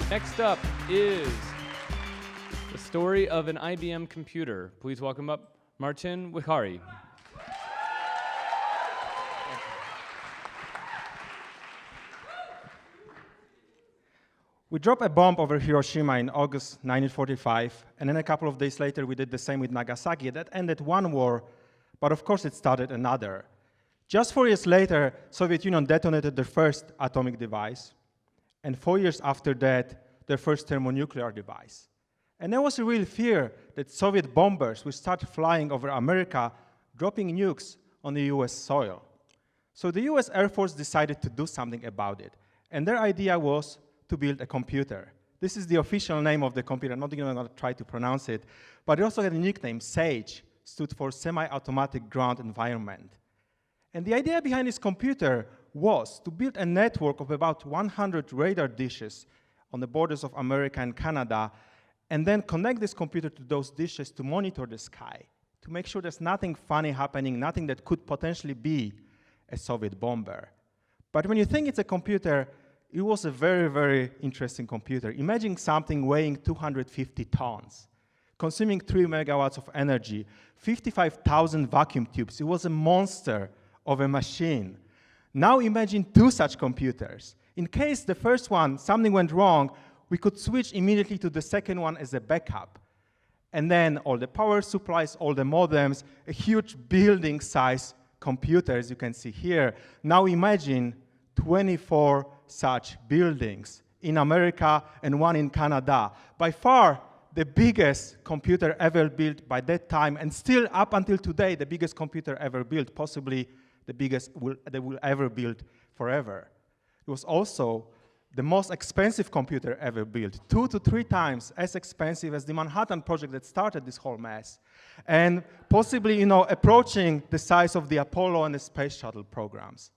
Next up is the story of an IBM computer. Please welcome up Marcin Wichary. We dropped a bomb over Hiroshima in August 1945, and then a couple of days later we did the same with Nagasaki. That ended one war, but of course it started another. Just 4 years later, Soviet Union detonated their first atomic device, and 4 years after that, their first thermonuclear device. And there was a real fear that Soviet bombers would start flying over America, dropping nukes on the US soil. So the US Air Force decided to do something about it, and their idea was to build a computer. This is the official name of the computer. I'm not even going to try to pronounce it, but it also had a nickname, SAGE, stood for Semi-Automatic Ground Environment. And the idea behind this computer was to build a network of about 100 radar dishes on the borders of America and Canada, and then connect this computer to those dishes to monitor the sky, to make sure there's nothing funny happening, nothing that could potentially be a Soviet bomber. But when you think it's a computer, it was a very, very interesting computer. Imagine something weighing 250 tons, consuming 3 megawatts of energy, 55,000 vacuum tubes. It was a monster of a machine. Now imagine 2 such computers. In case the first one, something went wrong, we could switch immediately to the second one as a backup. And then all the power supplies, all the modems, a huge building-size computer, as you can see here. Now imagine 24 such buildings in America and 1 in Canada. By far, the biggest computer ever built by that time, and still up until today, the biggest computer ever built, possibly the biggest that will ever build forever. It was also the most expensive computer ever built, 2 to 3 times as expensive as the Manhattan Project that started this whole mess, and possibly, approaching the size of the Apollo and the Space Shuttle programs.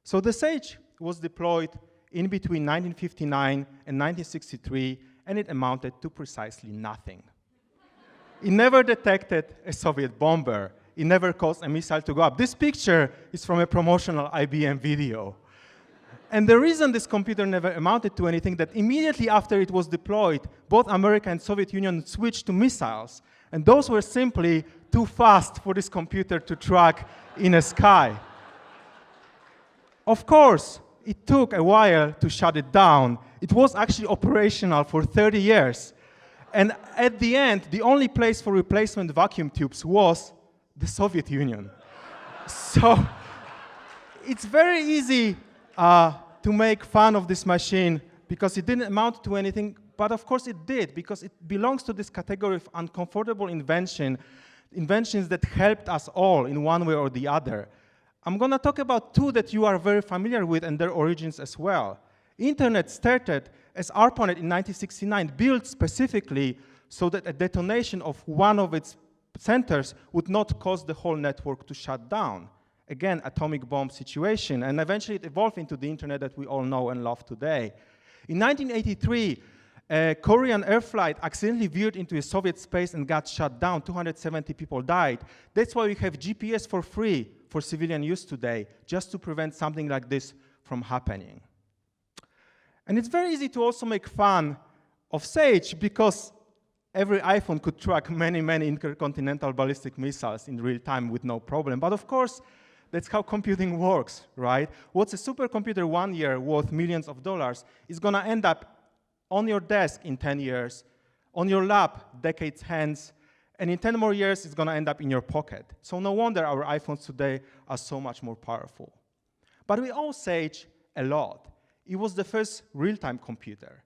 So the SAGE was deployed in between 1959 and 1963, and it amounted to precisely nothing. It never detected a Soviet bomber. It never caused a missile to go up. This picture is from a promotional IBM video. And the reason this computer never amounted to anything, that immediately after it was deployed, both America and Soviet Union switched to missiles, and those were simply too fast for this computer to track in a sky. Of course, it took a while to shut it down. It was actually operational for 30 years. And at the end, the only place for replacement vacuum tubes was the Soviet Union. So it's very easy to make fun of this machine because it didn't amount to anything, but of course it did, because it belongs to this category of uncomfortable inventions that helped us all in one way or the other. I'm going to talk about 2 that you are very familiar with and their origins as well. Internet started as ARPANET in 1969, built specifically so that a detonation of one of its centers would not cause the whole network to shut down. Again, atomic bomb situation, and eventually it evolved into the internet that we all know and love today. In 1983, a Korean air flight accidentally veered into a Soviet space and got shut down. 270 people died. That's why we have GPS for free for civilian use today, just to prevent something like this from happening. And it's very easy to also make fun of SAGE because every iPhone could track many, many intercontinental ballistic missiles in real time with no problem. But of course, that's how computing works, right? What's a supercomputer 1 year worth millions of dollars is going to end up on your desk in 10 years, on your lap decades hence, and in 10 more years, it's going to end up in your pocket. So no wonder our iPhones today are so much more powerful. But we owe SAGE a lot. It was the first real-time computer.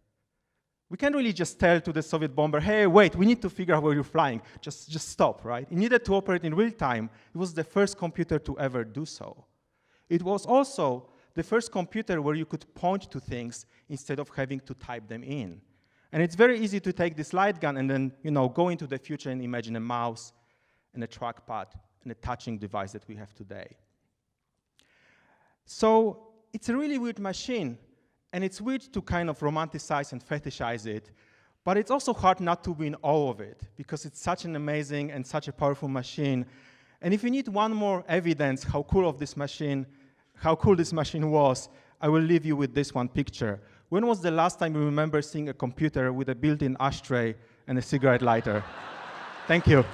We can't really just tell to the Soviet bomber, hey, wait, we need to figure out where you're flying. Just stop, right? It needed to operate in real time. It was the first computer to ever do so. It was also the first computer where you could point to things instead of having to type them in. And it's very easy to take this light gun and then, go into the future and imagine a mouse and a trackpad and a touching device that we have today. So it's a really weird machine. And it's weird to kind of romanticize and fetishize it, but it's also hard not to be in awe of it, because it's such an amazing and such a powerful machine. And if you need one more evidence how cool this machine was, I will leave you with this one picture. when was the last time you remember seeing a computer with a built-in ashtray and a cigarette lighter? Thank you.